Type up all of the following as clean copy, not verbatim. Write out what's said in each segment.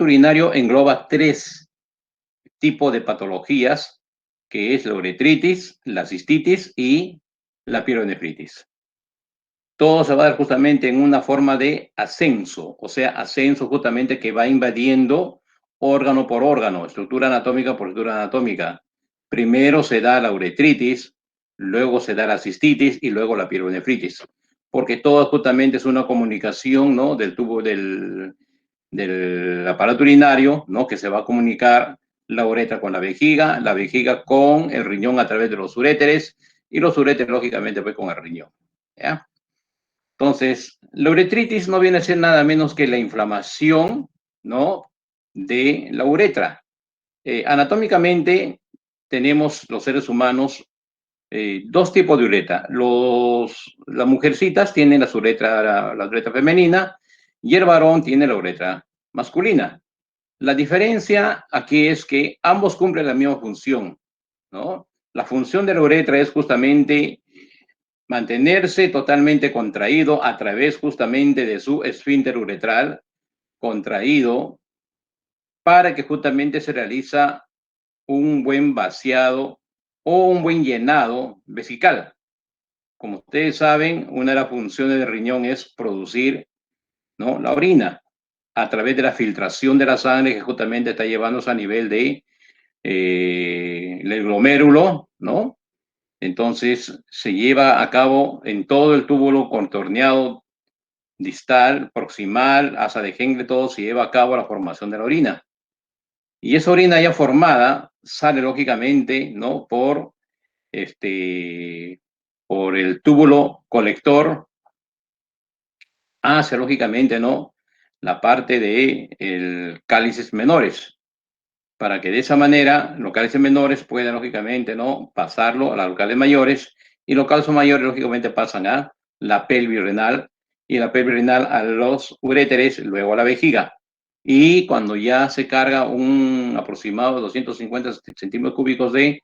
urinario engloba 3 tipos de patologías, que es la uretritis, la cistitis y la pielonefritis. Todo se va a dar justamente en una forma de ascenso, o sea, ascenso justamente que va invadiendo órgano por órgano, estructura anatómica por estructura anatómica. Primero se da la uretritis, luego se da la cistitis y luego la pielonefritis, porque todo justamente es una comunicación, ¿no?, del tubo del aparato urinario, ¿no?, que se va a comunicar la uretra con la vejiga con el riñón a través de los uréteres y los uréteres lógicamente pues con el riñón, ¿ya? Entonces, la uretritis no viene a ser nada menos que la inflamación, ¿no?, de la uretra. Anatómicamente tenemos los seres humanos 2 tipos de uretra. Las mujercitas tienen la uretra femenina y el varón tiene la uretra masculina. La diferencia aquí es que ambos cumplen la misma función, ¿no? La función de la uretra es justamente mantenerse totalmente contraído a través justamente de su esfínter uretral contraído para que justamente se realiza un buen vaciado o un buen llenado vesical. Como ustedes saben, una de las funciones del riñón es producir, ¿no?, la orina a través de la filtración de la sangre que justamente está llevándose a nivel de el glomérulo, ¿no? Entonces se lleva a cabo en todo el túbulo contorneado distal, proximal, asa de Henle, todo se lleva a cabo la formación de la orina. Y esa orina ya formada sale lógicamente, ¿no?, por el túbulo colector hacia lógicamente, ¿no?, la parte de el cálices menores, para que de esa manera los cálices menores puedan lógicamente, ¿no?, pasarlo a las locales mayores y los cálices mayores lógicamente pasan a la pelvis renal y la pelvis renal a los uréteres, luego a la vejiga. Y cuando ya se carga un aproximado de 250 centímetros cúbicos de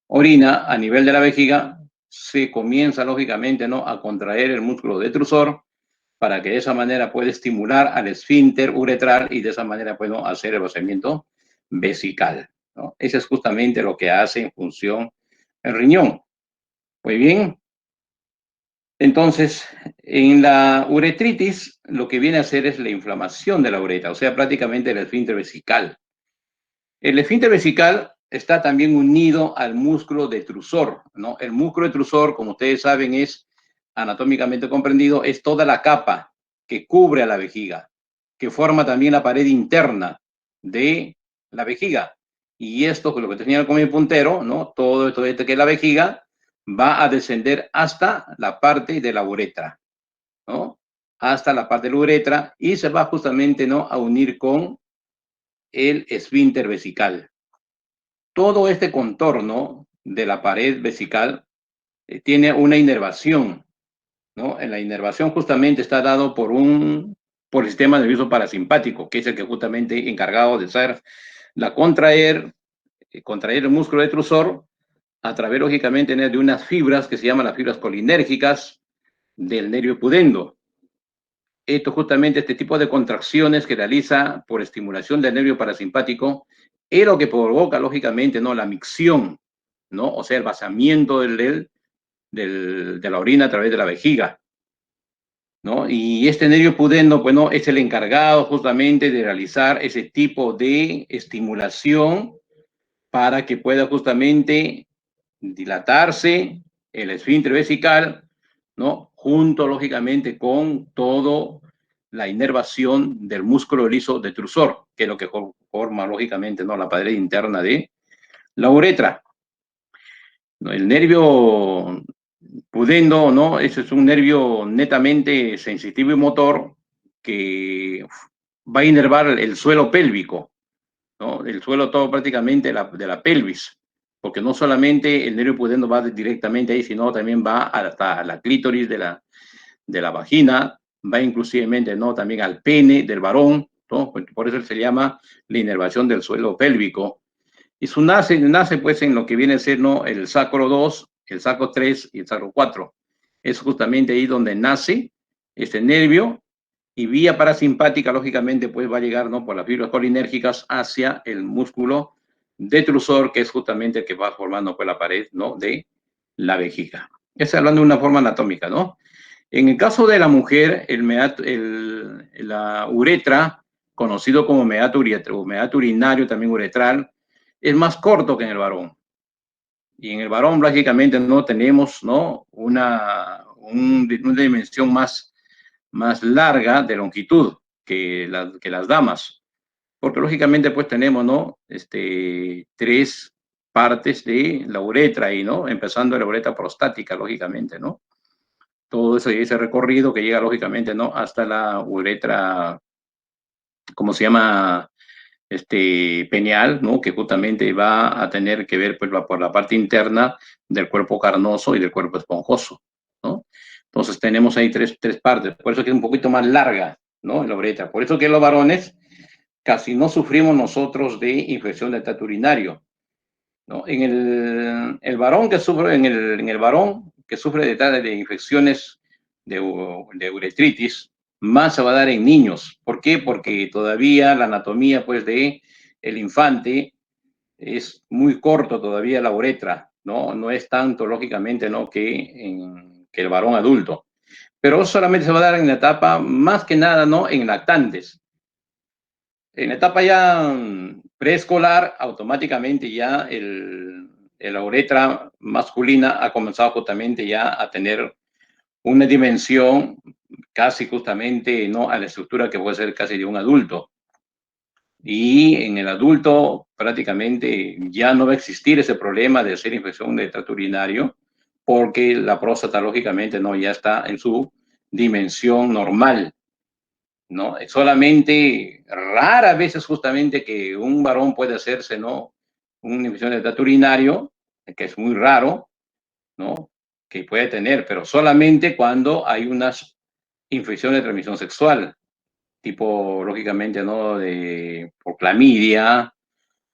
orina a nivel de la vejiga, se comienza lógicamente, ¿no?, a contraer el músculo detrusor para que de esa manera pueda estimular al esfínter uretral y de esa manera pueda hacer el vaciamiento vesical, ¿no? Eso es justamente lo que hace en función el riñón. Muy bien. Entonces, en la uretritis, lo que viene a hacer es la inflamación de la uretra, o sea, prácticamente el esfínter vesical. El esfínter vesical está también unido al músculo detrusor, ¿no? El músculo detrusor, como ustedes saben, es anatómicamente comprendido, es toda la capa que cubre a la vejiga, que forma también la pared interna de la vejiga. Y esto, con lo que tenía como mi puntero, ¿no?, todo esto que es la vejiga, va a descender hasta la parte de la uretra, ¿no? Hasta la parte de la uretra y se va justamente, ¿no?, a unir con el esfínter vesical. Todo este contorno de la pared vesical tiene una inervación, ¿no? En la inervación justamente está dado por el sistema nervioso parasimpático, que es el que justamente encargado de hacer contraer el músculo detrusor a través, lógicamente, de unas fibras que se llaman las fibras colinérgicas del nervio pudendo. Esto justamente, este tipo de contracciones que realiza por estimulación del nervio parasimpático es lo que provoca, lógicamente, ¿no?, la micción, ¿no? O sea, el vaciamiento de la orina a través de la vejiga, ¿no? Y este nervio pudendo, pues, ¿no?, es el encargado justamente de realizar ese tipo de estimulación para que pueda justamente dilatarse el esfínter vesical, ¿no?, junto lógicamente con todo la inervación del músculo liso detrusor, que es lo que forma lógicamente, ¿no?, la pared interna de la uretra. El nervio pudendo, ¿no?, ese es un nervio netamente sensitivo y motor que va a inervar el suelo pélvico, ¿no?, el suelo todo prácticamente de la pelvis, porque no solamente el nervio pudendo va directamente ahí, sino también va hasta la clítoris de la vagina, va inclusivemente, ¿no?, también al pene del varón, ¿no? Por eso se llama la inervación del suelo pélvico. Y su nace pues en lo que viene a ser, ¿no?, el sacro 2, el sacro 3 y el sacro 4. Es justamente ahí donde nace este nervio y vía parasimpática, lógicamente, pues va a llegar, ¿no?, por las fibras colinérgicas hacia el músculo detrusor, que es justamente el que va formando, pues, la pared, ¿no?, de la vejiga. Estoy hablando de una forma anatómica, ¿no? En el caso de la mujer, la uretra, conocido como meato urinario, también uretral, es más corto que en el varón. Y en el varón, lógicamente, no tenemos, ¿no?, una dimensión más larga de longitud que las damas, porque lógicamente pues tenemos, ¿no?, tres partes de la uretra ahí, ¿no?, empezando la uretra prostática, lógicamente, ¿no? Todo ese recorrido que llega, lógicamente, ¿no?, hasta la uretra, ¿cómo se llama?, peneal, ¿no?, que justamente va a tener que ver, pues, por la parte interna del cuerpo carnoso y del cuerpo esponjoso, ¿no? Entonces tenemos ahí tres partes, por eso que es un poquito más larga, ¿no?, la uretra. Por eso que los varones casi no sufrimos nosotros de infección del tracto urinario, ¿no? El varón que sufre, en el varón que sufre de infecciones de uretritis, más se va a dar en niños. ¿Por qué? Porque todavía la anatomía, pues, de el infante es muy corto todavía la uretra, ¿no? No es tanto, lógicamente, ¿no?, que el varón adulto. Pero solamente se va a dar en la etapa, más que nada, ¿no?, en lactantes. En la etapa ya preescolar, automáticamente ya la uretra masculina ha comenzado justamente ya a tener una dimensión casi justamente, ¿no?, a la estructura que puede ser casi de un adulto. Y en el adulto prácticamente ya no va a existir ese problema de hacer infección de tracto urinario, porque la próstata lógicamente, ¿no?, ya está en su dimensión normal, ¿no? Solamente raras veces justamente que un varón puede hacerse, ¿no?, una infección de tracto urinario, que es muy raro, ¿no?, que puede tener, pero solamente cuando hay unas infecciones de transmisión sexual, tipo, lógicamente, ¿no?, por clamidia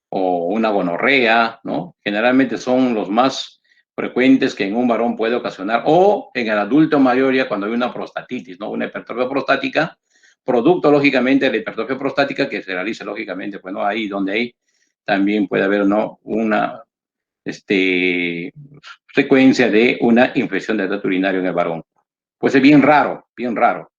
o una gonorrea, ¿no? Generalmente son los más frecuentes que en un varón puede ocasionar, o en el adulto mayor ya cuando hay una prostatitis, ¿no?, una hipertrofia prostática, producto, lógicamente, de la hipertrofia prostática que se realiza, lógicamente, pues, ¿no?, ahí donde hay también puede haber, ¿no?, una secuencia de una infección del tracto urinario en el varón. Pues es bien raro, bien raro.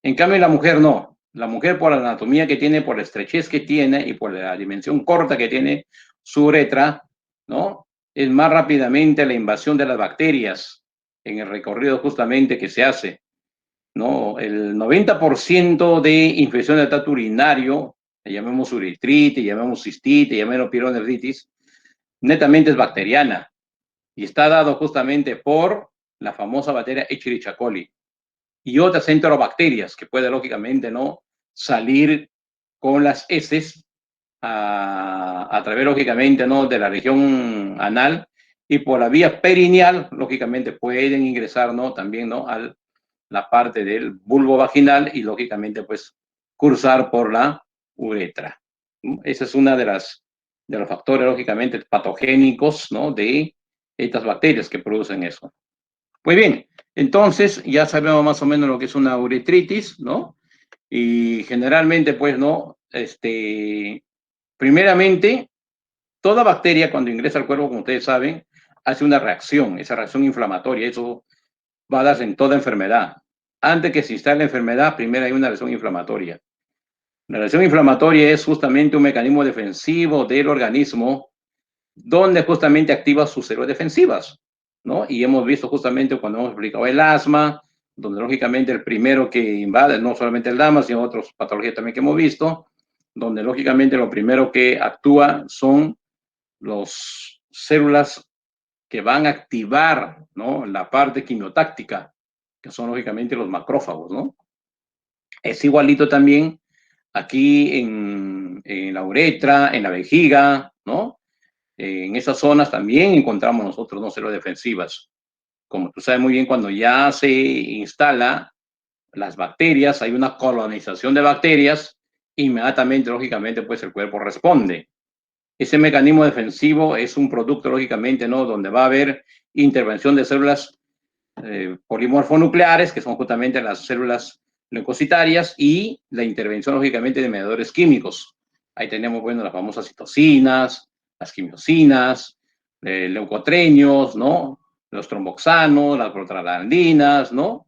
En cambio, la mujer no. La mujer, por la anatomía que tiene, por la estrechez que tiene y por la dimensión corta que tiene su uretra, ¿no?, es más rápidamente la invasión de las bacterias en el recorrido justamente que se hace, ¿no? El 90% de infección del tracto urinario, le llamemos uretritis, llamemos cistitis, llamemos pielonefritis, netamente es bacteriana y está dado justamente por la famosa bacteria Escherichia coli y otras enterobacterias que puede lógicamente, ¿no?, salir con las heces a través lógicamente, ¿no?, de la región anal y por la vía perineal lógicamente pueden ingresar, ¿no?, también, ¿no?, a la parte del bulbo vaginal y lógicamente pues cursar por la uretra. Esa es una de los factores lógicamente patogénicos, ¿no?, de estas bacterias que producen eso. Muy bien, entonces ya sabemos más o menos lo que es una uretritis, ¿no? Y generalmente, pues, ¿no? Primeramente, toda bacteria cuando ingresa al cuerpo, como ustedes saben, hace una reacción, esa reacción inflamatoria, eso va a darse en toda enfermedad. Antes que se instale la enfermedad, primero hay una reacción inflamatoria. La reacción inflamatoria es justamente un mecanismo defensivo del organismo donde justamente activa sus células defensivas, ¿no? Y hemos visto justamente cuando hemos explicado el asma, donde lógicamente el primero que invade, no solamente el asma, sino otras patologías también que hemos visto, donde lógicamente lo primero que actúa son las células que van a activar, ¿no?, la parte quimiotáctica, que son lógicamente los macrófagos, ¿no? Es igualito también aquí en la uretra, en la vejiga, ¿no? En esas zonas también encontramos nosotros, ¿no?, células defensivas. Como tú sabes muy bien, cuando ya se instala las bacterias, hay una colonización de bacterias, inmediatamente, lógicamente, pues el cuerpo responde. Ese mecanismo defensivo es un producto, lógicamente, ¿no?, donde va a haber intervención de células polimorfonucleares, que son justamente las células leucocitarias y la intervención, lógicamente, de mediadores químicos. Ahí tenemos, bueno, las famosas citocinas, las quimiosinas, leucotrenios, ¿no? Los tromboxanos, las protralandinas, ¿no?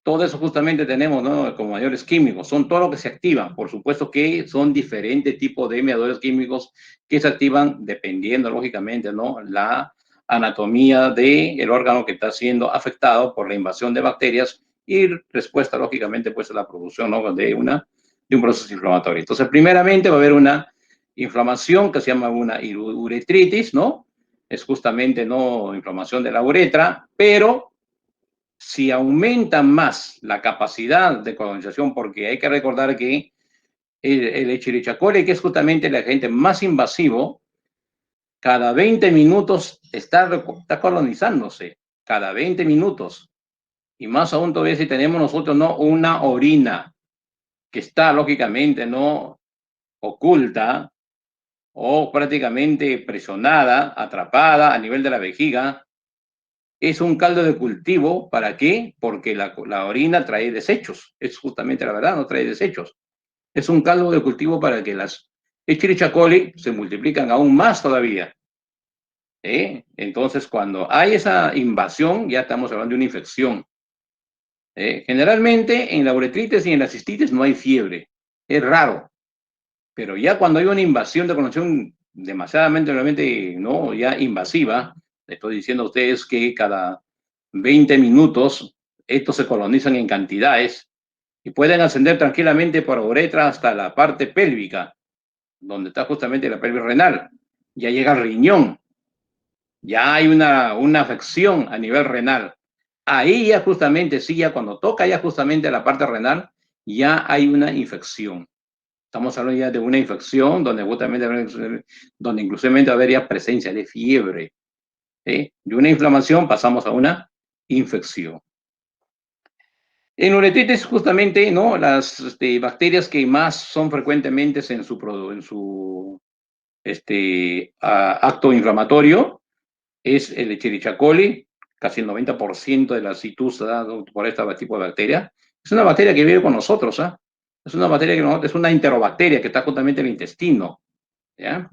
Todo eso justamente tenemos, ¿no? Como mediadores químicos, son todo lo que se activan. Por supuesto que son diferentes tipos de mediadores químicos que se activan dependiendo, lógicamente, ¿no? La anatomía del órgano que está siendo afectado por la invasión de bacterias y respuesta, lógicamente, pues a la producción, ¿no? de un proceso inflamatorio. Entonces, primeramente va a haber una inflamación que se llama una uretritis, ¿no? Es justamente, ¿no? Inflamación de la uretra, pero si aumenta más la capacidad de colonización, porque hay que recordar que el Escherichia coli, que es justamente el agente más invasivo, cada 20 minutos está colonizándose, cada 20 minutos. Y más aún todavía si tenemos nosotros no una orina que está lógicamente no oculta o prácticamente presionada, atrapada a nivel de la vejiga, es un caldo de cultivo. ¿Para qué? Porque la orina trae desechos. Es justamente la verdad, no trae desechos. Es un caldo de cultivo para que las Escherichia coli se multiplican aún más todavía. Entonces, cuando hay esa invasión, ya estamos hablando de una infección. Generalmente en la uretritis y en la cistitis no hay fiebre. Es raro. Pero ya cuando hay una invasión de colonación demasiadamente, realmente, no, ya invasiva, le estoy diciendo a ustedes que cada 20 minutos estos se colonizan en cantidades y pueden ascender tranquilamente por uretra hasta la parte pélvica, donde está justamente la pelvis renal. Ya llega al riñón, ya hay una afección a nivel renal. Ahí ya justamente, sí, ya cuando toca ya justamente la parte renal, ya hay una infección. Estamos hablando ya de una infección donde justamente, donde inclusive habría presencia de fiebre. De una inflamación pasamos a una infección. En uretritis justamente, ¿no? Las bacterias que más son frecuentemente en su acto inflamatorio es el Escherichia coli, casi el 90% de la citus dado por este tipo de bacteria. Es una bacteria que vive con nosotros, ¿ah? Es una bacteria que es una enterobacteria que está justamente en el intestino, ¿ya?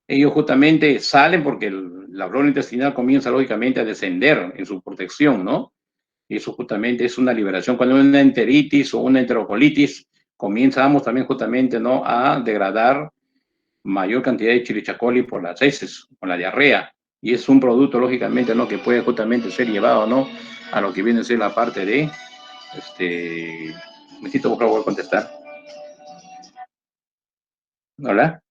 Ellos justamente salen porque la flora intestinal comienza lógicamente a descender en su protección, ¿no? Y eso justamente es una liberación. Cuando hay una enteritis o una enterocolitis, comenzamos también justamente, ¿no? A degradar mayor cantidad de Escherichia coli por las heces, por la diarrea. Y es un producto, lógicamente, ¿no? Que puede justamente ser llevado, ¿no? A lo que viene a ser la parte de, necesito por favor contestar. ¿Hola?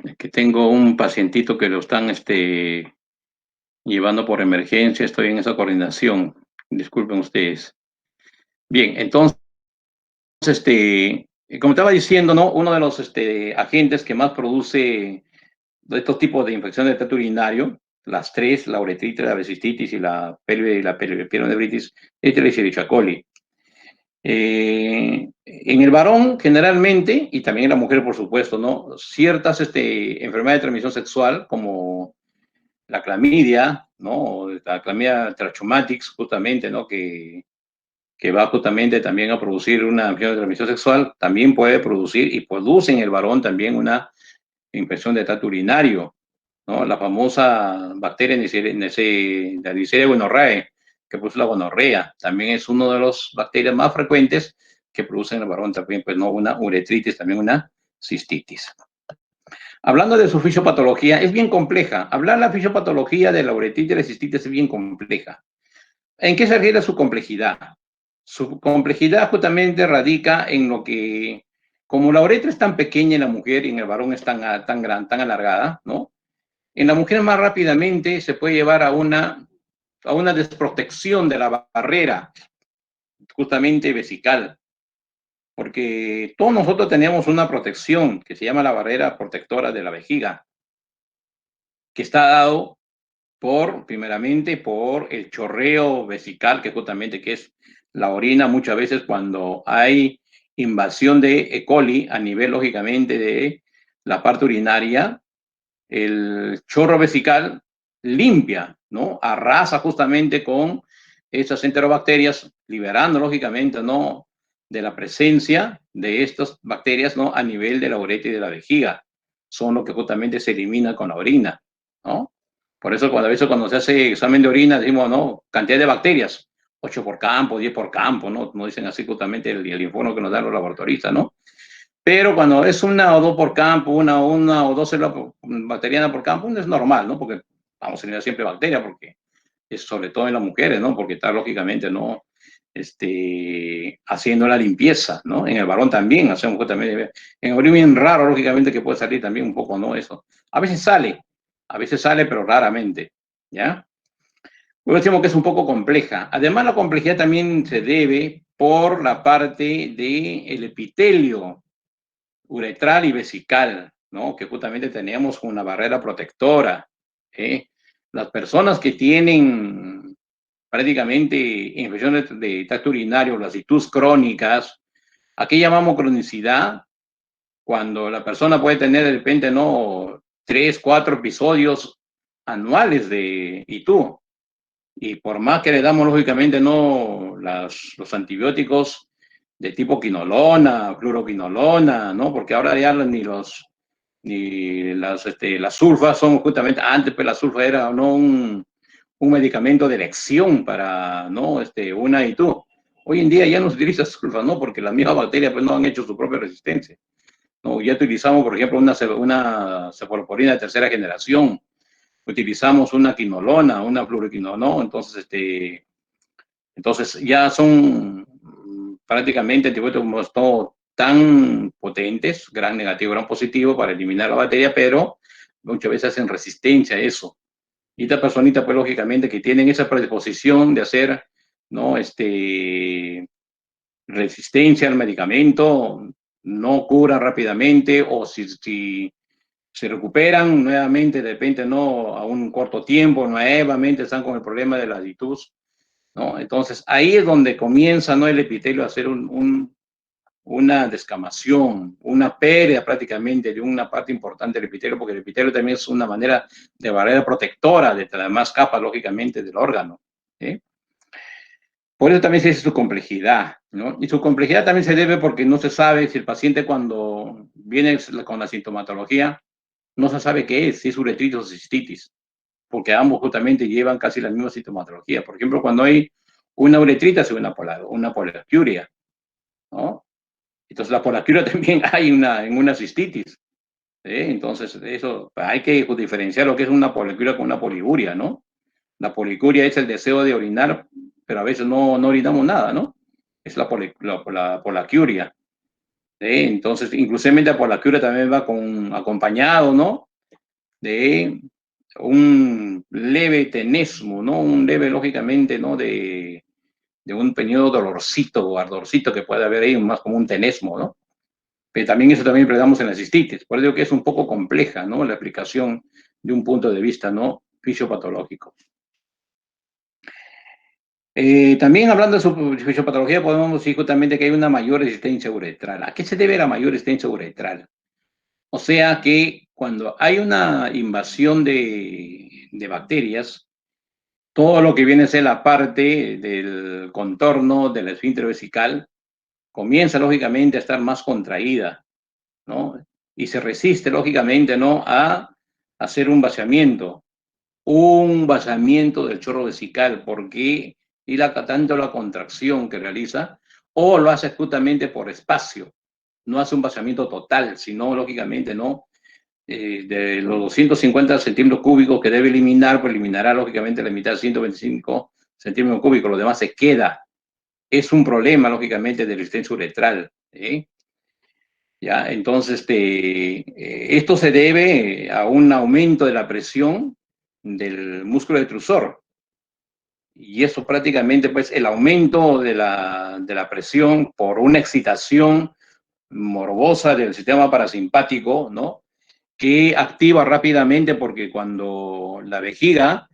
Es que tengo un pacientito que lo están llevando por emergencia, estoy en esa coordinación. Disculpen ustedes. Bien, entonces, como estaba diciendo, ¿no? Uno de los agentes que más produce de estos tipos de infecciones del tracto urinario, las tres, la uretritis, la vesistitis y la pielonefritis, es el Escherichia coli. En el varón, generalmente, y también en la mujer, por supuesto, ¿no? Ciertas enfermedades de transmisión sexual, como la clamidia, ¿no? La clamidia trachomatis, justamente, ¿no? Que va justamente también a producir una infección de transmisión sexual, también puede producir y produce en el varón también una infección de tracto urinario, ¿no? La famosa bacteria la Neisseria gonorrhoeae, que produce la gonorrea, también es uno de los bacterias más frecuentes que producen en el varón también, pues no, una uretritis, también una cistitis. Hablando de su fisiopatología, es bien compleja. Hablar de la fisiopatología de la uretritis y la cistitis es bien compleja. ¿En qué se refiere su complejidad? Su complejidad justamente radica en lo que, como la uretra es tan pequeña en la mujer y en el varón es tan gran, tan alargada, ¿no? En la mujer más rápidamente se puede llevar a una desprotección de la barrera, justamente vesical, porque todos nosotros tenemos una protección que se llama la barrera protectora de la vejiga, que está dado primeramente por el chorreo vesical, que justamente que es la orina muchas veces cuando hay invasión de E. coli a nivel, lógicamente, de la parte urinaria, el chorro vesical limpia, ¿no? Arrasa justamente con esas enterobacterias, liberando, lógicamente, ¿no? De la presencia de estas bacterias, ¿no? A nivel de la uretra y de la vejiga. Son lo que justamente se elimina con la orina, ¿no? Por eso cuando a veces cuando se hace examen de orina decimos, ¿no? Cantidad de bacterias, 8 por campo, 10 por campo, ¿no? No dicen así justamente el informe que nos dan los laboratoristas, ¿no? Pero cuando es una o dos por campo, una o dos células bacterianas por campo, no es normal, ¿no? Porque vamos a tener siempre bacterias, porque es sobre todo en las mujeres, ¿no? Porque está lógicamente, ¿no? Haciendo la limpieza, ¿no? En el varón también hacemos también, en el varón bien raro, lógicamente, que puede salir también un poco, ¿no? Eso. A veces sale, pero raramente, ¿ya? Luego decimos que es un poco compleja. Además, la complejidad también se debe por la parte del epitelio uretral y vesical, ¿no? Que justamente tenemos una barrera protectora. ¿Eh? Las personas que tienen prácticamente infecciones de tracto urinario, las ITUS crónicas, aquí llamamos cronicidad, cuando la persona puede tener de repente, ¿no? 3, 4 episodios anuales de ITU. Y por más que le damos, lógicamente, ¿no? Los antibióticos de tipo quinolona, fluoroquinolona, ¿no? Porque ahora ya ni las sulfas son justamente, antes pues la sulfa era no un medicamento de elección para, ¿no? Una y tú. Hoy en día ya no se utiliza sulfa, ¿no? Porque las mismas bacterias pues no han hecho su propia resistencia. ¿No? Ya utilizamos, por ejemplo, una cefalosporina de tercera generación, utilizamos una quinolona, una fluoroquinolona, ¿no? Entonces ya son prácticamente antibióticos no tan potentes, gran negativo, gran positivo para eliminar la bacteria, pero muchas veces hacen resistencia a eso. Y esta personita, pues lógicamente que tienen esa predisposición de hacer, ¿no? Resistencia al medicamento, no cura rápidamente o si se recuperan nuevamente, de repente no a un corto tiempo, nuevamente están con el problema de la aditus, ¿no? Entonces, ahí es donde comienza, ¿no? El epitelio a hacer una descamación, una pérdida prácticamente de una parte importante del epitelio, porque el epitelio también es una manera de barrera protectora de las demás capas, lógicamente, del órgano. ¿Sí? Por eso también se dice su complejidad, ¿no? Y su complejidad también se debe porque no se sabe si el paciente cuando viene con la sintomatología, no se sabe qué es, si es uretritis o cistitis, porque ambos justamente llevan casi la misma sintomatología. Por ejemplo, cuando hay una uretritis o una poliacuria, ¿no? Entonces, la poliacuria también hay en una cistitis. ¿Sí? Entonces, eso hay que diferenciar lo que es una poliacuria con una poliguria, ¿no? La policuria es el deseo de orinar, pero a veces no orinamos nada, ¿no? Es la poliacuria. ¿Sí? Entonces, inclusive la poliacuria también va acompañado, ¿no? De un leve tenesmo, ¿no? Un leve, lógicamente, ¿no? De un pequeño dolorcito o ardorcito que puede haber ahí, más como un tenesmo, ¿no? Pero también eso también empleamos en la cistitis. Por eso digo que es un poco compleja, ¿no? La aplicación de un punto de vista, ¿no? Fisiopatológico. También hablando de su fisiopatología, podemos decir justamente que hay una mayor resistencia uretral. ¿A qué se debe la mayor resistencia uretral? O sea que cuando hay una invasión de bacterias, todo lo que viene a ser la parte del contorno del esfínter vesical comienza lógicamente a estar más contraída, ¿no? Y se resiste lógicamente, ¿no? A hacer un vaciamiento del chorro vesical, porque y tanto la contracción que realiza, o lo hace justamente por espacio, no hace un vaciamiento total, sino lógicamente no, de los 250 centímetros cúbicos que debe eliminar, pues eliminará lógicamente la mitad, 125 centímetros cúbicos, lo demás se queda, es un problema, lógicamente, de resistencia uretral. ¿Ya? Entonces, esto se debe a un aumento de la presión del músculo detrusor. Y eso prácticamente, pues, el aumento de la presión por una excitación morbosa del sistema parasimpático, ¿no? Que activa rápidamente porque cuando la vejiga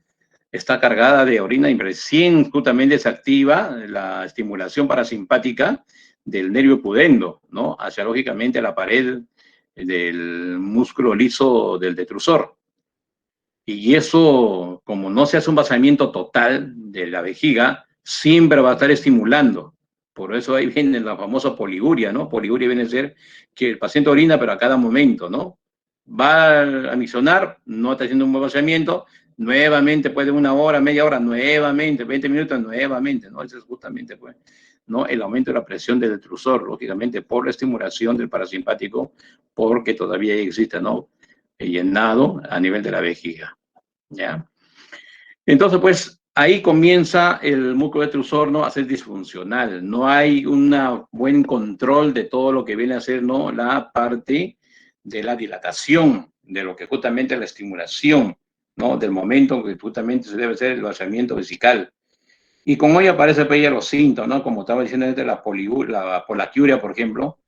está cargada de orina y recién justamente se activa la estimulación parasimpática del nervio pudendo, ¿no? Hacia lógicamente la pared del músculo liso del detrusor. Y eso, como no se hace un vaciamiento total de la vejiga, siempre va a estar estimulando. Por eso ahí viene la famosa poliguria, ¿no? Poliguria viene a ser que el paciente orina, pero a cada momento, ¿no? Va a misionar, no está haciendo un buen vaciamiento, nuevamente, puede una hora, media hora, nuevamente, 20 minutos, nuevamente, ¿no? Eso es justamente, pues, ¿no? El aumento de la presión del detrusor, lógicamente, por la estimulación del parasimpático, porque todavía existe, ¿no? Llenado a nivel de la vejiga, ¿ya? Entonces, pues, ahí comienza el músculo detrusor, ¿no? A ser disfuncional. No hay un buen control de todo lo que viene a ser, ¿no? La parte de la dilatación, de lo que justamente es la estimulación, ¿no? Del momento que justamente se debe hacer el vaciamiento vesical. Y con ello aparece pues, ya los síntomas, ¿no? Como estaba diciendo antes, la polaquiuria, por ejemplo.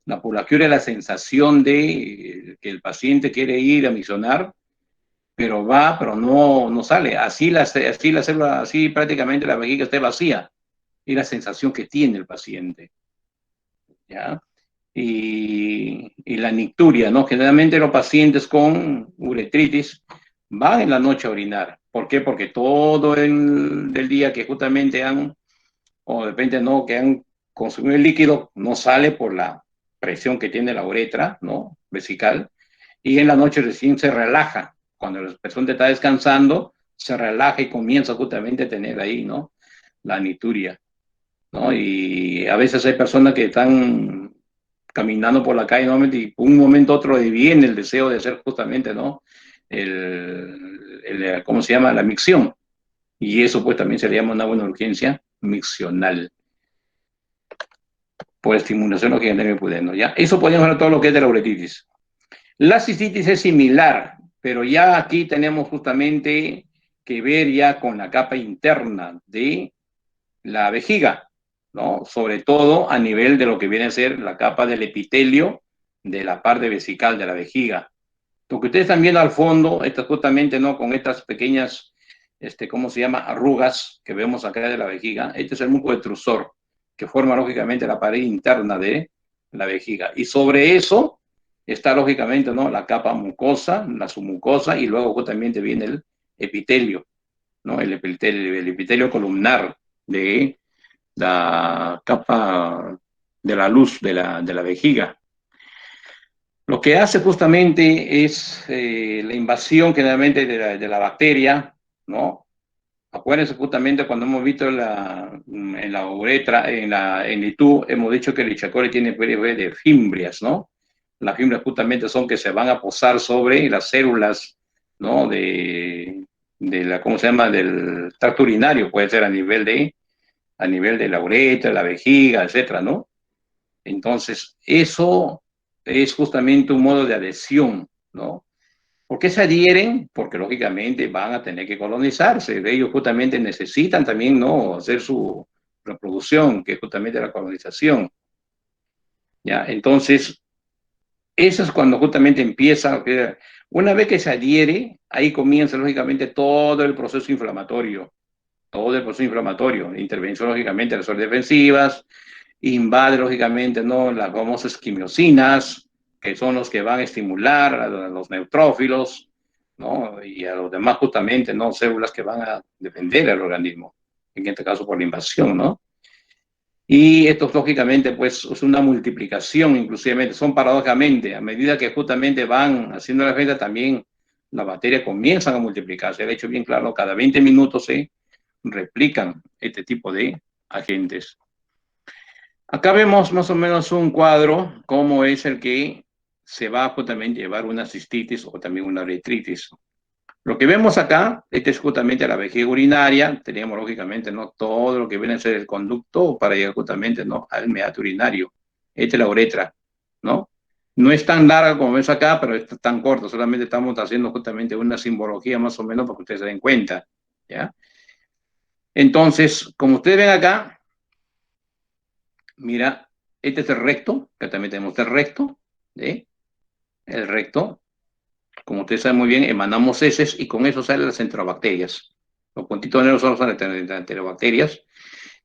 La polaquiuria es la sensación de que el paciente quiere ir a misionar, pero va, pero no sale. Así la célula, así prácticamente la vejiga esté vacía. Y la sensación que tiene el paciente, ¿ya? Y la nicturia, ¿no? Generalmente los pacientes con uretritis van en la noche a orinar. ¿Por qué? Porque todo el día que justamente o de repente no, que han consumido el líquido, no sale por la presión que tiene la uretra, ¿no? Vesical, y en la noche recién se relaja. Cuando la persona está descansando, se relaja y comienza justamente a tener ahí, ¿no? La nituria, ¿no? Y a veces hay personas que están caminando por la calle, ¿no? Y un momento a otro viene el deseo de hacer justamente, ¿no? ¿Cómo se llama? La micción. Y eso pues también se le llama una buena urgencia miccional por estimulación lógica del nervio pudendo, ¿ya? Eso podemos hablar todo lo que es de la uretritis. La cistitis es similar, pero ya aquí tenemos justamente que ver ya con la capa interna de la vejiga, ¿no? Sobre todo a nivel de lo que viene a ser la capa del epitelio de la parte vesical de la vejiga. Lo que ustedes están viendo al fondo, estas justamente, ¿no? Con estas pequeñas, ¿cómo se llama? Arrugas que vemos acá de la vejiga. Este es el músculo detrusor, que forma lógicamente la pared interna de la vejiga. Y sobre eso está lógicamente, ¿no? La capa mucosa, la submucosa, y luego justamente viene el epitelio, ¿no? El epitelio columnar de la capa de la luz de la vejiga. Lo que hace justamente es la invasión generalmente de la bacteria, ¿no? Acuérdense justamente cuando hemos visto en la uretra, en el tubo, hemos dicho que el Escherichia coli tiene de fimbrias, ¿no? Las fimbrias justamente son que se van a posar sobre las células, ¿no? ¿Cómo se llama? Del tracto urinario, puede ser a nivel de la uretra, la vejiga, etcétera, ¿no? Entonces, eso es justamente un modo de adhesión, ¿no? ¿Por qué se adhieren? Porque lógicamente van a tener que colonizarse. Ellos justamente necesitan también, ¿no? Hacer su reproducción, que es justamente la colonización. ¿Ya? Entonces, eso es cuando justamente empieza. Una vez que se adhiere, ahí comienza lógicamente todo el proceso inflamatorio. Todo el proceso inflamatorio. Intervención lógicamente de las zonas defensivas, invade lógicamente, ¿no? Las famosas quimiosinas, que son los que van a estimular a los neutrófilos, ¿no? Y a los demás justamente, ¿no? Células que van a defender al organismo, en este caso por la invasión, ¿no? Y esto lógicamente pues es una multiplicación, inclusive son paradójicamente, a medida que justamente van haciendo la defensa también las bacterias comienzan a multiplicarse. De hecho, bien claro, cada 20 minutos se replican este tipo de agentes. Acá vemos más o menos un cuadro, cómo es el que se va justamente a llevar una cistitis o también una uretritis. Lo que vemos acá, este es justamente la vejiga urinaria, tenemos lógicamente, ¿no? Todo lo que viene a ser el conducto para llegar justamente, ¿no? Al meato urinario. Esta es la uretra, ¿no? No es tan larga como ves acá, pero es tan corta, solamente estamos haciendo justamente una simbología más o menos para que ustedes se den cuenta, ¿ya? Entonces, como ustedes ven acá, mira, este es el recto, que también tenemos el recto, ¿sí? El recto, como ustedes saben muy bien, emanamos heces y con eso salen las enterobacterias. Los puntitos negros son las enterobacterias,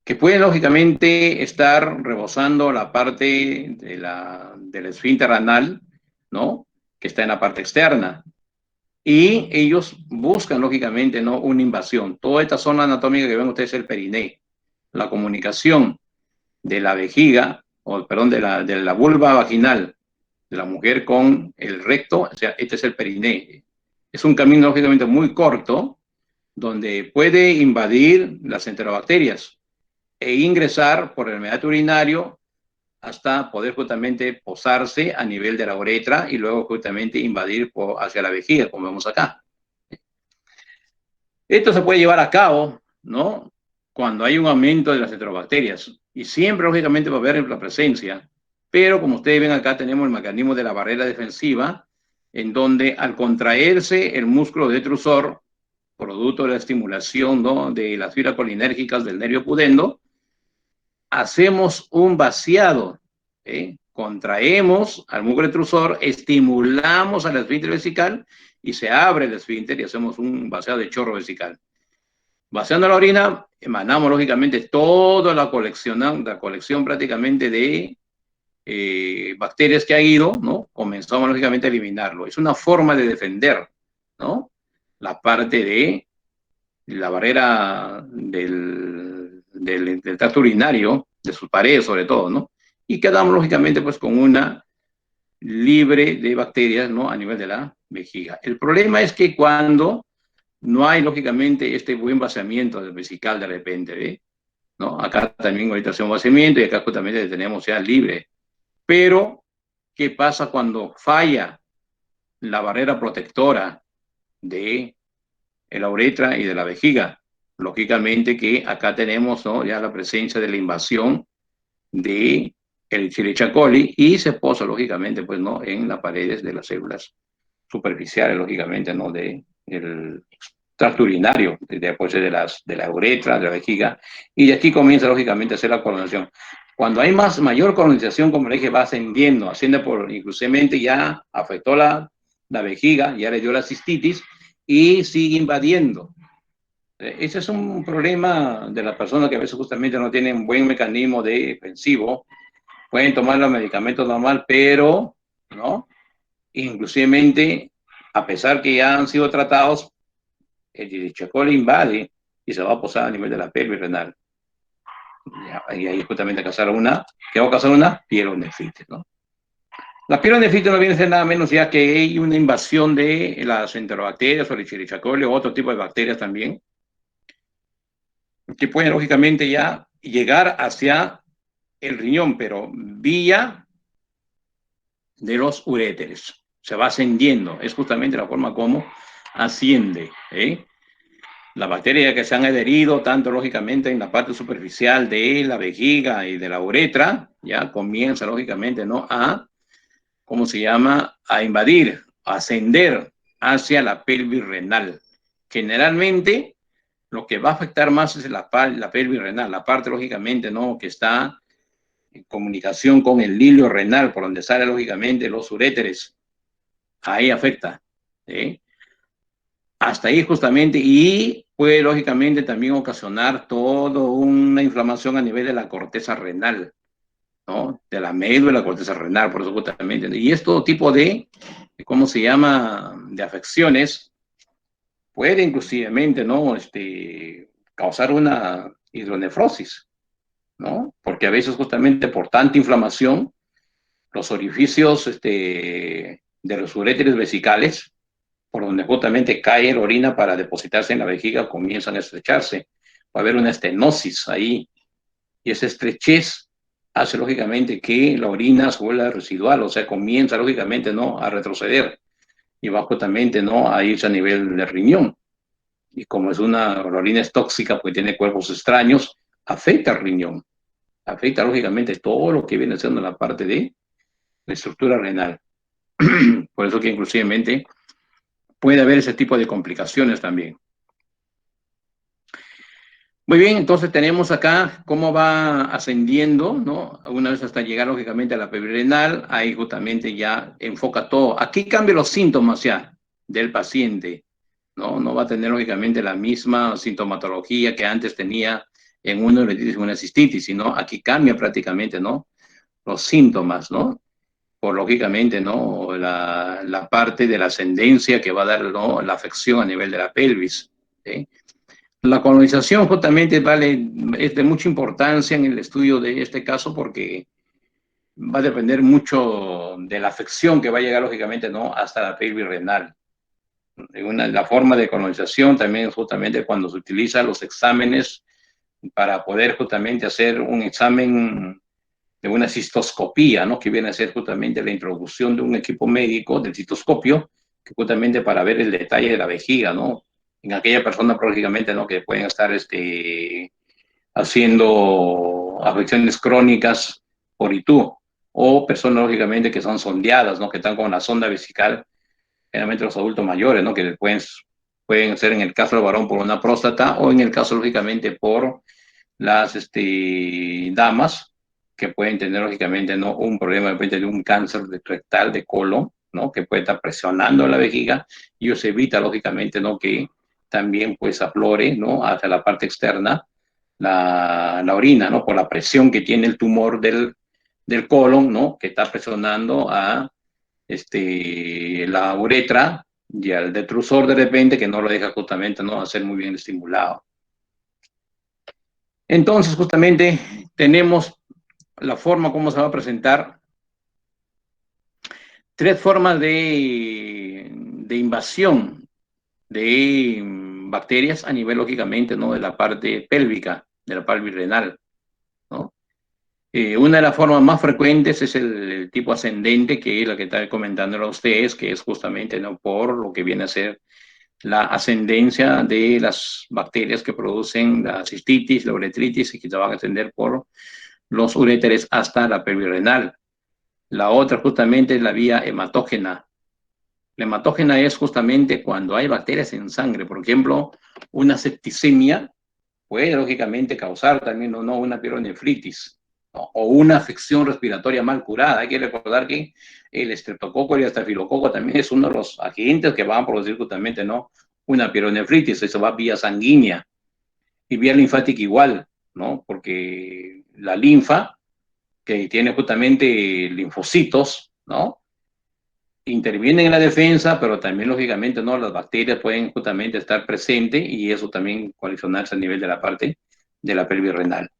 que pueden lógicamente estar rebosando la parte del esfínter anal, ¿no? Que está en la parte externa. Y ellos buscan lógicamente, ¿no? Una invasión. Toda esta zona anatómica que ven ustedes es el periné. La comunicación de la vejiga, o perdón, de la vulva vaginal de la mujer con el recto, o sea, este es el periné. Es un camino lógicamente muy corto, donde puede invadir las enterobacterias e ingresar por el meato urinario hasta poder justamente posarse a nivel de la uretra y luego justamente invadir hacia la vejiga, como vemos acá. Esto se puede llevar a cabo, ¿no? Cuando hay un aumento de las enterobacterias y siempre, lógicamente, va a haber la presencia. Pero como ustedes ven acá, tenemos el mecanismo de la barrera defensiva, en donde al contraerse el músculo detrusor, producto de la estimulación, ¿no? De las fibras colinérgicas del nervio pudendo, hacemos un vaciado, ¿eh? Contraemos al músculo detrusor, estimulamos al esfínter vesical y se abre el esfínter y hacemos un vaciado de chorro vesical. Vaciando la orina, emanamos lógicamente toda la colección prácticamente de bacterias que ha ido, ¿no? Comenzamos lógicamente a eliminarlo. Es una forma de defender, ¿no? La parte de la barrera del tracto urinario, de sus paredes sobre todo, ¿no? Y quedamos lógicamente pues con una libre de bacterias, ¿no? A nivel de la vejiga. El problema es que cuando no hay lógicamente este buen vaciamiento del vesical de repente, ¿ve? ¿No? Acá también ahorita hacemos vaciamiento y acá justamente tenemos ya libre. Pero, ¿qué pasa cuando falla la barrera protectora de la uretra y de la vejiga? Lógicamente que acá tenemos, ¿no? Ya la presencia de la invasión de el Escherichia coli y se posa lógicamente pues no en las paredes de las células superficiales lógicamente no de el tracto urinario después de la uretra, de la vejiga y de aquí comienza lógicamente a hacer la colonización. Cuando hay mayor colonización, como le dije, va ascendiendo, asciende por inclusivamente ya afectó la vejiga, ya le dio la cistitis y sigue invadiendo. Ese es un problema de las personas que a veces justamente no tienen un buen mecanismo de defensivo. Pueden tomar los medicamentos normal, pero, ¿no? Inclusivemente, a pesar que ya han sido tratados, el Escherichia coli invade y se va a posar a nivel de la pelvis renal. Y ahí justamente ¿qué va a causar una pielonefritis, ¿no? La pielonefritis no viene a ser nada menos ya que hay una invasión de las enterobacterias o el Escherichia coli o otro tipo de bacterias también, que pueden lógicamente ya llegar hacia el riñón, pero vía de los uréteres. Se va ascendiendo, es justamente la forma como asciende. Las bacterias que se han adherido, tanto lógicamente en la parte superficial de la vejiga y de la uretra, ya comienza lógicamente, ¿no? ¿Cómo se llama? A invadir, a ascender hacia la pelvis renal. Generalmente, lo que va a afectar más es la pelvis renal, la parte lógicamente, ¿no? Que está en comunicación con el hilio renal, por donde sale lógicamente los uréteres. Ahí afecta. ¿Sí? Hasta ahí justamente, y puede lógicamente también ocasionar toda una inflamación a nivel de la corteza renal, ¿no? De la médula, la corteza renal, por eso justamente. Y es todo tipo ¿cómo se llama? De afecciones, puede inclusivemente, ¿no? Causar una hidronefrosis, ¿no? Porque a veces justamente por tanta inflamación, los orificios de los uréteres vesicales, por donde justamente cae la orina para depositarse en la vejiga, comienzan a estrecharse. Va a haber una estenosis ahí. Y esa estrechez hace lógicamente que la orina se vuelva residual, o sea, comienza lógicamente, ¿no? A retroceder. y va justamente, ¿no?, a irse a nivel de riñón. Y como es la orina es tóxica, pues tiene cuerpos extraños, afecta al riñón, afecta lógicamente todo lo que viene siendo la parte de la estructura renal. Por eso que inclusivemente puede haber ese tipo de complicaciones también. Muy bien, entonces tenemos acá cómo va ascendiendo, ¿no? Una vez hasta llegar lógicamente a la perirenal, ahí justamente ya enfoca todo. Aquí cambia los síntomas ya del paciente, ¿no? No va a tener lógicamente la misma sintomatología que antes tenía en una uretritis o una cistitis, sino aquí cambia prácticamente, ¿no?, los síntomas, ¿no? Por lógicamente, ¿no?, la parte de la ascendencia que va a dar, ¿no?, la afección a nivel de la pelvis, ¿sí? La colonización justamente es de mucha importancia en el estudio de este caso porque va a depender mucho de la afección que va a llegar lógicamente, ¿no?, hasta la pelvis renal. La forma de colonización también es justamente cuando se utiliza los exámenes para poder justamente hacer un examen de una cistoscopía, ¿no?, que viene a ser justamente la introducción de un equipo médico del cistoscopio, que justamente para ver el detalle de la vejiga, ¿no?, en aquella persona, lógicamente, ¿no?, que pueden estar haciendo afecciones crónicas por ITU, o personas, lógicamente, que son sondeadas, ¿no?, que están con la sonda vesical, generalmente los adultos mayores, ¿no?, que pueden ser en el caso del varón por una próstata, o en el caso, lógicamente, por las damas que pueden tener, lógicamente, ¿no?, un problema de repente de un cáncer rectal de colon, ¿no?, que puede estar presionando la vejiga, y eso evita, lógicamente, ¿no?, que también pues aflore, ¿no?, hacia la parte externa la orina, ¿no?, por la presión que tiene el tumor del colon, ¿no?, que está presionando a la uretra y al detrusor de repente, que no lo deja justamente, ¿no?, hacer muy bien estimulado. Entonces, justamente, tenemos la forma como se va a presentar. Tres formas de invasión de bacterias a nivel, lógicamente, ¿no?, de la parte pélvica, de la pelvis renal, ¿no? Una de las formas más frecuentes es el tipo ascendente, que es la que está comentando a ustedes, que es justamente, ¿no?, por lo que viene a ser la ascendencia de las bacterias que producen la cistitis, la uretritis, y que se van a extender por los uréteres hasta la pelvis renal. La otra justamente es la vía hematógena. La hematógena es justamente cuando hay bacterias en sangre. Por ejemplo, una septicemia puede lógicamente causar también o no una pielonefritis, ¿no?, o una afección respiratoria mal curada. Hay que recordar que el estreptococo y el estafilococo también es uno de los agentes que van a producir justamente, ¿no?, una pielonefritis. Eso va vía sanguínea y vía linfática igual, ¿no?, porque la linfa, que tiene justamente linfocitos, ¿no?, intervienen en la defensa, pero también, lógicamente, ¿no?, las bacterias pueden justamente estar presentes y eso también colisionarse a nivel de la parte de la pelvis renal.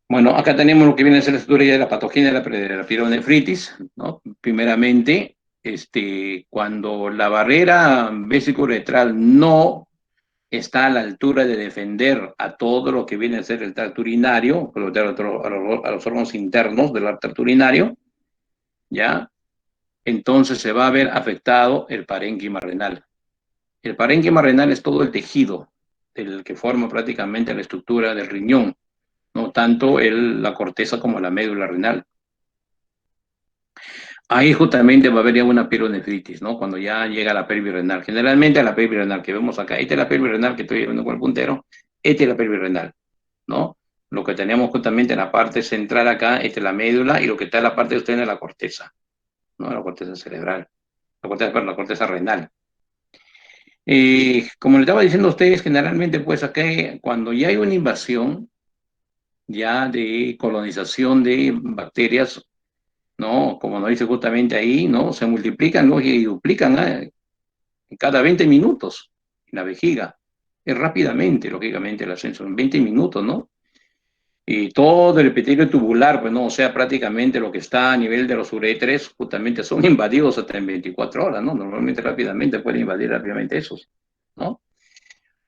Bueno, acá tenemos lo que viene a ser la estructura de la patogenia de la pielonefritis, ¿no? Primeramente, cuando la barrera vesico-uretral no está a la altura de defender a todo lo que viene a ser el tracto urinario, a los órganos internos del tracto urinario, ¿ya? Entonces se va a ver afectado el parénquima renal. El parénquima renal es todo el tejido del que forma prácticamente la estructura del riñón, no tanto la corteza como la médula renal. Ahí justamente va a haber ya una pielonefritis, ¿no?, cuando ya llega a la pelvis renal. Generalmente a la pelvis renal que vemos acá, esta es la pelvis renal que estoy viendo con el puntero, esta es la pelvis renal, ¿no? Lo que tenemos justamente en la parte central acá, esta es la médula, y lo que está en la parte externa es la corteza, ¿no?, la corteza cerebral, la corteza renal. Como le estaba diciendo a ustedes, generalmente pues acá cuando ya hay una invasión ya de colonización de bacterias, ¿no?, como nos dice justamente ahí, ¿no?, se multiplican, ¿no?, y duplican cada 20 minutos en la vejiga. Es rápidamente, lógicamente, el ascenso, en 20 minutos, ¿no? Y todo el epitelio tubular, pues no, o sea, prácticamente lo que está a nivel de los uréteres, justamente son invadidos hasta en 24 horas, ¿no? Normalmente rápidamente pueden invadir rápidamente esos, ¿no?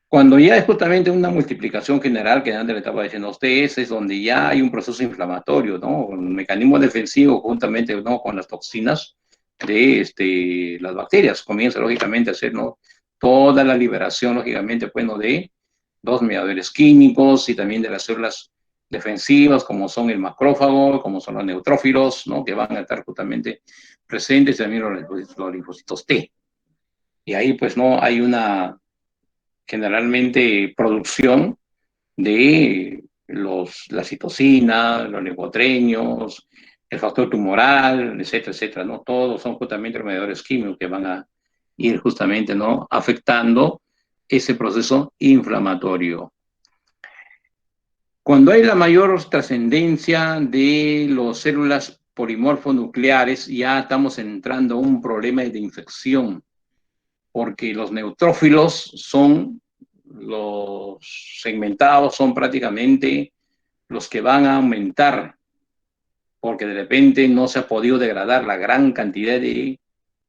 Cuando ya es justamente una multiplicación general, que antes le estaba diciendo a ustedes, es donde ya hay un proceso inflamatorio, ¿no? Un mecanismo defensivo juntamente, ¿no?, con las toxinas, de las bacterias. Comienza, lógicamente, a hacer, ¿no?, toda la liberación, lógicamente, pues, ¿no?, de los mediadores químicos y también de las células defensivas, como son el macrófago, como son los neutrófilos, ¿no?, que van a estar justamente presentes, también los linfocitos T. Y ahí, pues, no hay una, generalmente, producción de la citocina, los leucotrienos, el factor tumoral, etcétera, etcétera, ¿no? Todos son justamente los mediadores químicos que van a ir justamente, ¿no?, afectando ese proceso inflamatorio. Cuando hay la mayor trascendencia de las células polimorfonucleares, ya estamos entrando a un problema de infección, porque los neutrófilos son los segmentados, son prácticamente los que van a aumentar, porque de repente no se ha podido degradar la gran cantidad de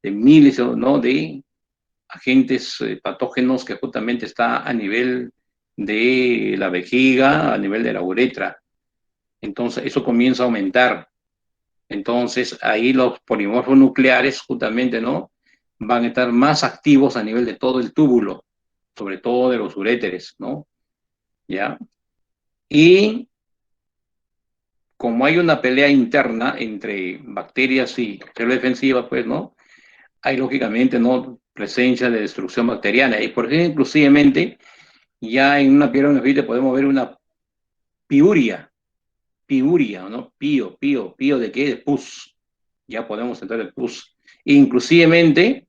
miles, ¿no?, de agentes patógenos que justamente está a nivel de la vejiga, a nivel de la uretra. Entonces, eso comienza a aumentar. Entonces, ahí los polimorfos nucleares justamente, ¿no?, van a estar más activos a nivel de todo el túbulo, sobre todo de los uréteres, ¿no? ¿Ya? Y como hay una pelea interna entre bacterias y células defensivas, pues, ¿no?, hay lógicamente, ¿no?, presencia de destrucción bacteriana. Y por ejemplo, inclusivemente, ya en una pielonefrite podemos ver una piuria, ¿no? Pío, ¿de qué? De pus. Ya podemos entrar el pus. Inclusivemente,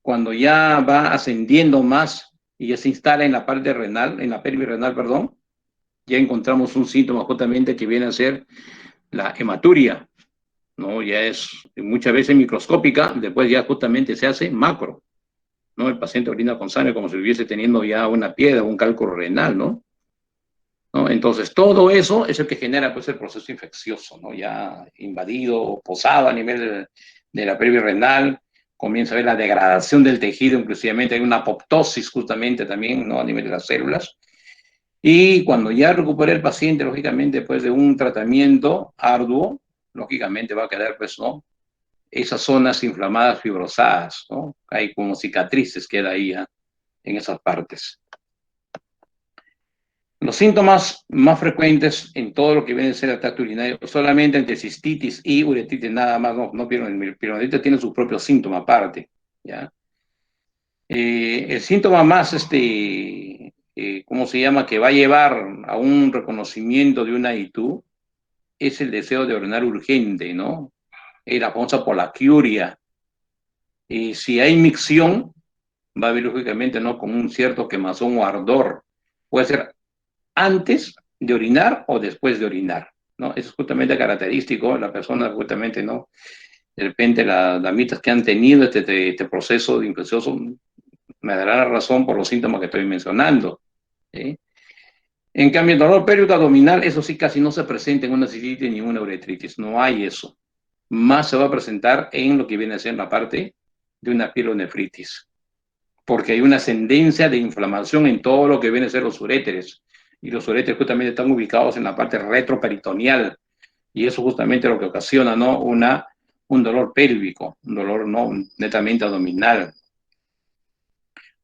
cuando ya va ascendiendo más y ya se instala en la parte renal, en la pelvis renal, perdón, ya encontramos un síntoma justamente que viene a ser la hematuria, ¿no? Ya es muchas veces microscópica, después ya justamente se hace macro, ¿no? El paciente orina con sangre como si hubiese teniendo ya una piedra, un cálculo renal, ¿no? ¿No? Entonces, todo eso es el que genera, pues, el proceso infeccioso, ¿no? Ya invadido, posado a nivel de la pelvis renal, comienza a ver la degradación del tejido, inclusivamente hay una apoptosis justamente también, ¿no?, a nivel de las células. Y cuando ya recupera el paciente, lógicamente, después de un tratamiento arduo, lógicamente va a quedar, pues, ¿no?, esas zonas inflamadas, fibrosadas, ¿no? Hay como cicatrices, queda ahí, ¿eh?, en esas partes. Los síntomas más frecuentes en todo lo que viene a ser el tracto urinario, solamente entre cistitis y uretritis, nada más, no pielonefritis tiene su propio síntoma aparte, ¿ya? El síntoma más, ¿cómo se llama?, que va a llevar a un reconocimiento de una ITU, es el deseo de orinar urgente, ¿no? La famosa polaquiuria. Y si hay micción, va a haber lógicamente, ¿no?, como un cierto quemazón o ardor. Puede ser antes de orinar o después de orinar, ¿no? Eso es justamente característico, la persona justamente, ¿no? De repente las damitas que han tenido este proceso infeccioso me dará la razón por los síntomas que estoy mencionando, ¿sí? En cambio, el dolor pélvico abdominal, eso sí casi no se presenta en una cistitis ni una uretritis, no hay eso. Más se va a presentar en lo que viene a ser la parte de una pielonefritis, porque hay una ascendencia de inflamación en todo lo que viene a ser los uréteres, y los uréteres justamente están ubicados en la parte retroperitoneal, y eso justamente lo que ocasiona, ¿no?, un dolor pélvico, un dolor, ¿no?, netamente abdominal.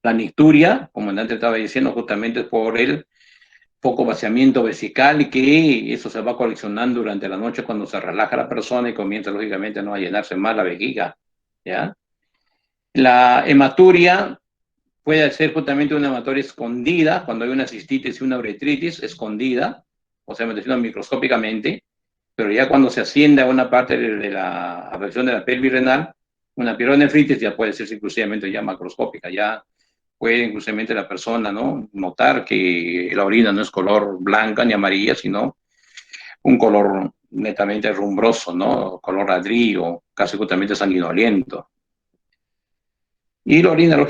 La nicturia, como antes estaba diciendo, justamente es por el poco vaciamiento vesical, y que eso se va coleccionando durante la noche cuando se relaja la persona y comienza lógicamente, ¿no?, a llenarse más la vejiga, ¿ya? La hematuria puede ser justamente una hematuria escondida, cuando hay una cistitis y una uretritis escondida, o sea, me refiero microscópicamente, pero ya cuando se asciende a una parte de la afección de la pelvis renal, una pielonefritis ya puede ser inclusivamente ya macroscópica, ya puede inclusivamente la persona, ¿no?, notar que la orina no es color blanca ni amarilla, sino un color netamente rumbroso, ¿no?, color ladrillo, casi justamente sanguinoliento. Y la orina,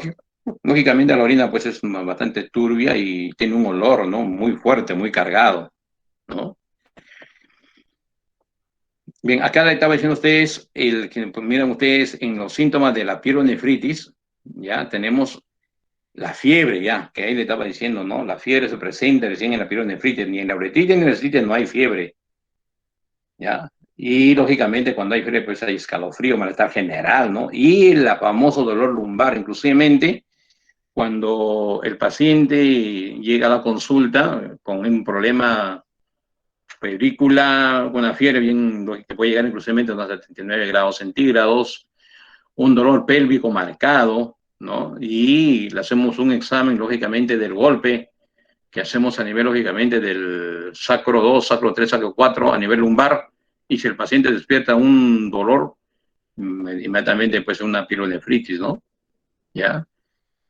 lógicamente la orina pues es bastante turbia y tiene un olor, ¿no?, muy fuerte, muy cargado, ¿no? Bien, acá le estaba diciendo a ustedes, pues miren ustedes, en los síntomas de la pielonefritis, ya tenemos la fiebre, ya, que ahí le estaba diciendo, ¿no? La fiebre se presenta recién en la pielonefritis, ni en la uretritis ni en la cistitis no hay fiebre, ¿ya? Y lógicamente cuando hay fiebre pues hay escalofrío, malestar general, ¿no? Y el famoso dolor lumbar, inclusivemente cuando el paciente llega a la consulta con un problema febrícula, con una fiebre bien, que puede llegar inclusivemente a unos 79 grados centígrados, un dolor pélvico marcado, ¿no? Y le hacemos un examen, lógicamente, del golpe que hacemos a nivel, lógicamente, del sacro 2, sacro 3, sacro 4, a nivel lumbar, y si el paciente despierta un dolor, inmediatamente puede ser una pielonefritis, ¿no? ¿Ya?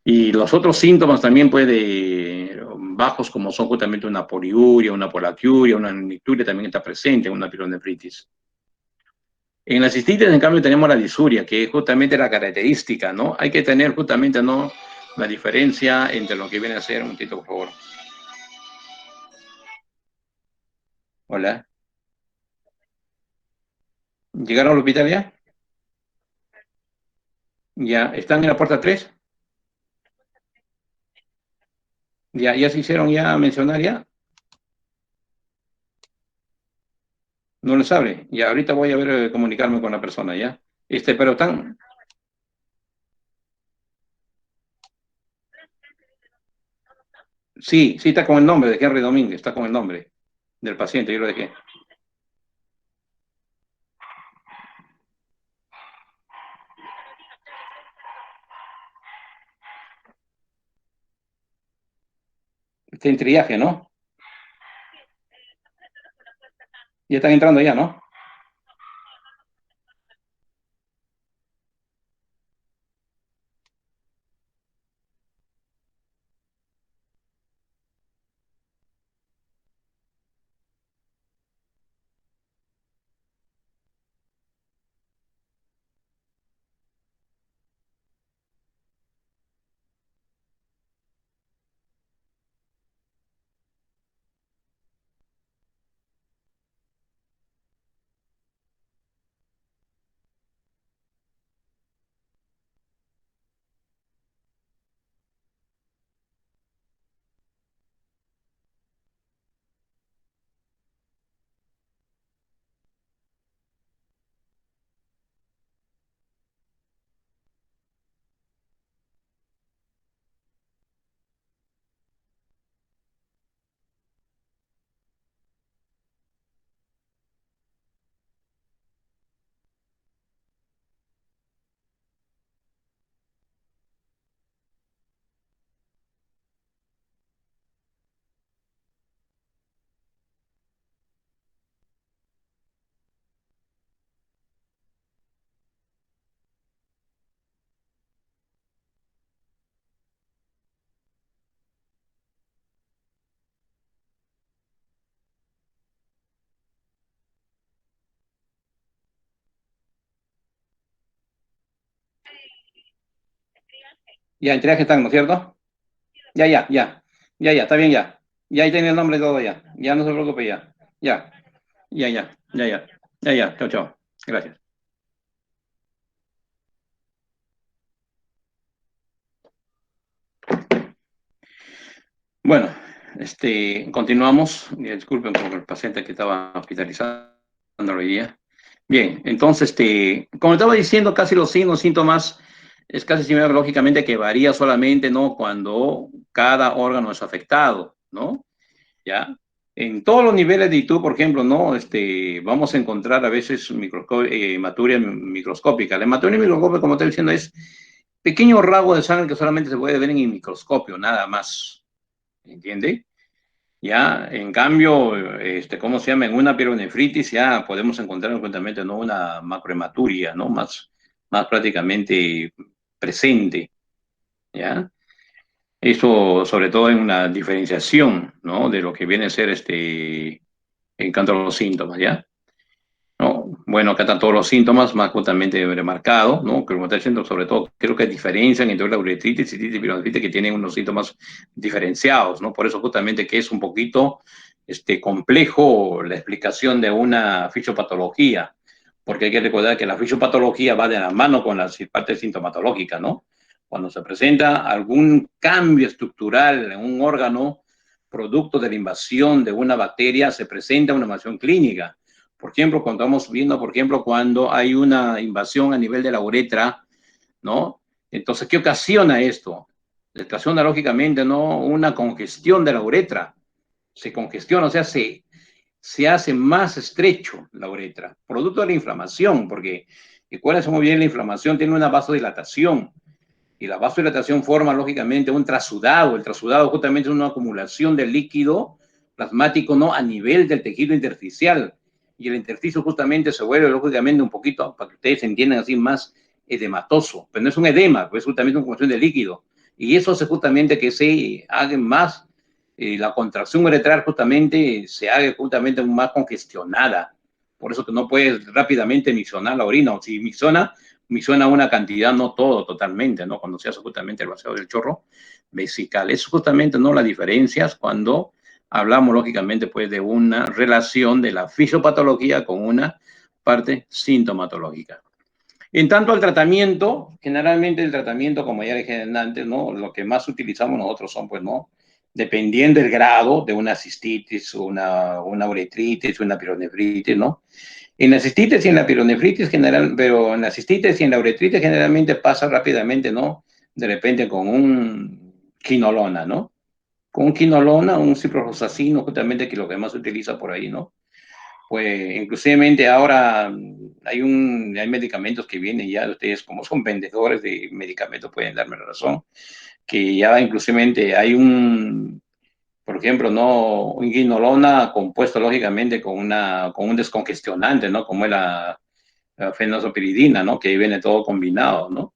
Y los otros síntomas también puede, bajos como son justamente una poliuria, una polaquiuria, una nicturia también está presente en una pielonefritis. En la cistitis, en cambio, tenemos la disuria, que es justamente la característica, ¿no? Hay que tener justamente, ¿no?, la diferencia entre lo que viene a ser, un momentito, por favor. Hola. ¿Llegaron al hospital ya? ¿Ya están en la puerta 3? ¿Ya se hicieron ya mencionar ya? No lo sabe. Ya, ahorita voy a ver, comunicarme con la persona, ¿ya? Pero están... Sí, sí está con el nombre de Henry Domínguez, está con el nombre del paciente, yo lo dejé. Está en triaje, ¿no? Ya están entrando ya, ¿no? Ya en triaje están, ¿no es cierto? Ya, está bien ya. Ya ahí tiene el nombre y todo ya. Ya no se preocupe ya. Ya, ya. Chao, chao. Gracias. Bueno, continuamos. Disculpen por el paciente que estaba hospitalizando hoy día. Bien, entonces, como estaba diciendo, casi los signos, síntomas, es casi similar lógicamente que varía solamente, ¿no?, cuando cada órgano es afectado, ¿no? ¿Ya? En todos los niveles de ITU, por ejemplo, ¿no? Vamos a encontrar a veces hematuria microscópica. La hematuria microscópica, como estoy diciendo, es pequeño rasgo de sangre que solamente se puede ver en el microscopio, nada más. ¿Entiende? Ya, en cambio, ¿cómo se llama? En una pielonefritis ya podemos encontrar frecuentemente, ¿no?, una macrohematuria, ¿no? Más prácticamente presente, ¿ya? Eso sobre todo en una diferenciación, ¿no?, de lo que viene a ser en cuanto a los síntomas, ¿ya? ¿No? Bueno, acá están todos los síntomas más justamente remarcados, ¿no? Que como está diciendo, sobre todo, creo que diferencian entre la uretritis y la pielonefritis, que tienen unos síntomas diferenciados, ¿no? Por eso justamente que es un poquito complejo la explicación de una fisiopatología, porque hay que recordar que la fisiopatología va de la mano con la parte sintomatológica, ¿no? Cuando se presenta algún cambio estructural en un órgano, producto de la invasión de una bacteria, se presenta una invasión clínica. Por ejemplo, cuando estamos viendo, por ejemplo, cuando hay una invasión a nivel de la uretra, ¿no? Entonces, ¿qué ocasiona esto? Ocasiona, lógicamente, ¿no? Una congestión de la uretra. Se congestiona, o sea, se hace más estrecho la uretra, producto de la inflamación, porque recuerden muy bien, la inflamación tiene una vasodilatación, y la vasodilatación forma, lógicamente, un trasudado. El trasudado justamente es una acumulación de líquido plasmático, ¿no? A nivel del tejido intersticial, y el intersticio justamente se vuelve, lógicamente, un poquito, para que ustedes entiendan así, más edematoso, pero no es un edema, pues es justamente una acumulación de líquido, y eso hace justamente que se haga más, la contracción uretral justamente se haga justamente más congestionada, por eso que no puedes rápidamente miccionar la orina, o si micciona una cantidad, no todo totalmente, ¿no? Cuando se hace justamente el vaciado del chorro vesical. Eso justamente, ¿no? Las diferencias cuando hablamos, lógicamente, pues de una relación de la fisiopatología con una parte sintomatológica. En tanto al tratamiento, generalmente el tratamiento, como ya dije antes, ¿no? Lo que más utilizamos nosotros son, pues, ¿no? Dependiendo del grado de una cistitis, una uretritis, una pielonefritis, ¿no? En la cistitis y en la pielonefritis general, pero en la cistitis y en la uretritis generalmente pasa rápidamente, ¿no? De repente con un quinolona, ¿no? Con un quinolona, un ciprofloxacino, justamente que lo que más se utiliza por ahí, ¿no? Pues inclusivemente ahora hay medicamentos que vienen ya, ustedes como son vendedores de medicamentos pueden darme la razón, que ya inclusivemente hay por ejemplo, ¿no? Un quinolona compuesto lógicamente con un descongestionante, ¿no? Como es la fenoxapiridina, ¿no? Que ahí viene todo combinado, ¿no?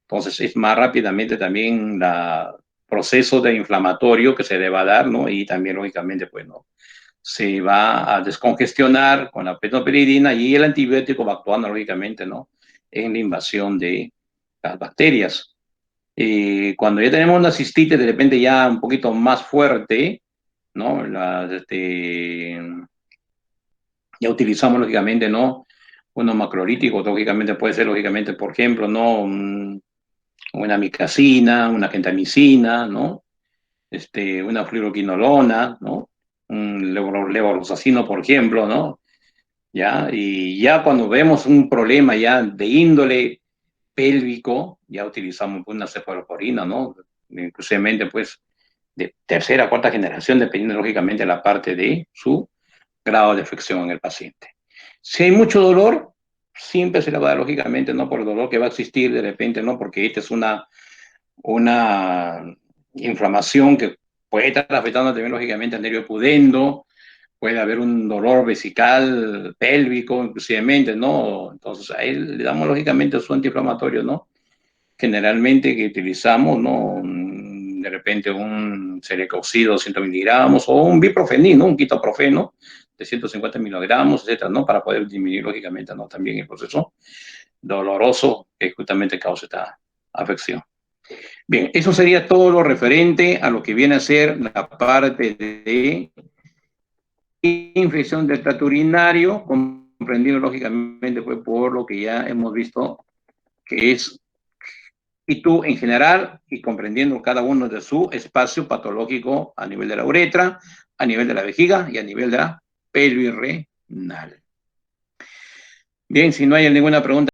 Entonces es más rápidamente también el proceso de inflamatorio que se le va a dar, ¿no? Y también lógicamente, pues, ¿no? Se va a descongestionar con la fenoxapiridina y el antibiótico va actuando lógicamente, ¿no? En la invasión de las bacterias. Cuando ya tenemos una cistitis de repente ya un poquito más fuerte, ¿no? Ya utilizamos lógicamente, ¿no? Unos macrolíticos, lógicamente puede ser, lógicamente, por ejemplo, ¿no? Una micacina, una gentamicina, ¿no? Una fluoroquinolona, ¿no? Un levofloxacino, por ejemplo, ¿no? ¿Ya? Y ya cuando vemos un problema ya de índole pélvico, ya utilizamos una cefalosporina, ¿no? Inclusive, pues, de tercera, cuarta generación, dependiendo lógicamente de la parte de su grado de afección en el paciente. Si hay mucho dolor, siempre se le va a dar lógicamente, no por el dolor que va a existir de repente, no, porque esta es una inflamación que puede estar afectando también lógicamente al nervio pudendo, puede haber un dolor vesical, pélvico, inclusivemente, ¿no? Entonces ahí le damos lógicamente su antiinflamatorio, ¿no? Generalmente que utilizamos, ¿no? De repente un celecoxib 200 miligramos o un biprofenil, ¿no? Un quitoprofeno de 150 miligramos, etcétera, ¿no? Para poder disminuir lógicamente, ¿no? También el proceso doloroso que justamente causa esta afección. Bien, eso sería todo lo referente a lo que viene a ser la parte de infección del tracto urinario, comprendido lógicamente pues, por lo que ya hemos visto que es y tú en general y comprendiendo cada uno de su espacio patológico a nivel de la uretra, a nivel de la vejiga y a nivel de la pelvis renal. Bien, si no hay ninguna pregunta.